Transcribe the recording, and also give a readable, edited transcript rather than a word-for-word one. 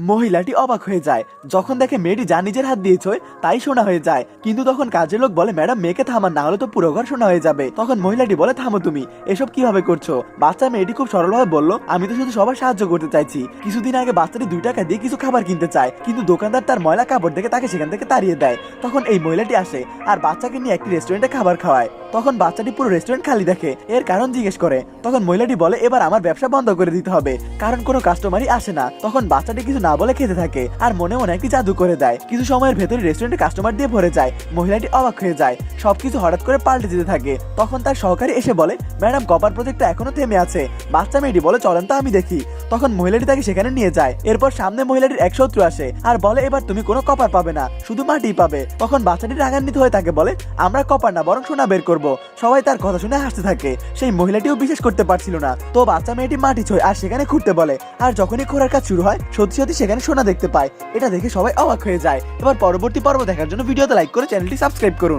মহিলাটি অবাক হয়ে যায় যখন দেখে মেয়েটি যা নিজের হাত দিয়েছে তাই সোনা হয়ে যায়। কিন্তু তখন কাজের লোক বলে, ম্যাডাম মেয়েকে থামান, না হলে তো পুরো ঘর সোনা হয়ে যাবে। তখন মহিলাটি বলে, থামো তুমি, এসব কিভাবে করছো? বাচ্চা মেয়েটি খুব সরলভাবে বলল, আমি তো শুধু সবার সাহায্য করতে চাইছি। কিছুদিন আগে বাচ্চাটি 2 টাকা দিয়ে কিছু খাবার কিনতে চায়, কিন্তু দোকানদার তার ময়লা কাপড় দেখে তাকে সেখান থেকে তাড়িয়ে দেয়। তখন এই মহিলাটি আসে আর বাচ্চাকে নিয়ে একটি রেস্টুরেন্টে খাবার খাওয়ায়। তখন বাচ্চাটি পুরো রেস্টুরেন্ট খালি দেখে, এর কারণ জিজ্ঞেস করে। তখন মহিলাটি বলে, এবার আমার ব্যবসা বন্ধ করে দিতে হবে, কারণ কোনো কাস্টমারই আসে না। তখন বাচ্চাটি কিছু না বলে খেতে থাকে আর মনে মনে একটি জাদু করে দেয়। কিছু সময়ের ভেতরে রেস্টুরেন্টে কাস্টমার দিয়ে ভরে যায়। মহিলাটি অবাক হয়ে যায়, সবকিছু হঠাৎ করে পাল্টে যেতে থাকে। তখন তার সহকারী এসে বলে, ম্যাডাম কপার প্রজেক্টটা এখনো থেমে আছে। বাচ্চা মেয়েটি বলে, চলেন তো আমি দেখি। তখন মহিলাটি তাকে সেখানে নিয়ে যায়। এরপর সামনে মহিলাটির এক শত্রু আসে আর বলে, এবার তুমি কোনো কপার পাবে না, শুধু মাটি পাবে। তখন বাচ্চাটি রাগান্বিত হয়ে তাকে বলে, আমরা কপার না বরং সোনা বের করব। সবাই তার কথা শুনে হাসতে থাকে। সেই মহিলাটিও বিশ্বাস করতে পারছিল না। তো বাচ্চা মেয়েটি মাটি ছোঁয় আর সেখানে খুঁড়তে বলে। আর যখনই খোঁড়ার কাজ শুরু হয়, সত্যি সত্যি সেখানে সোনা দেখতে পায়। এটা দেখে সবাই অবাক হয়ে যায়। এবার পরবর্তী পর্ব দেখার জন্য ভিডিওতে লাইক করে চ্যানেলটি সাবস্ক্রাইব করুন।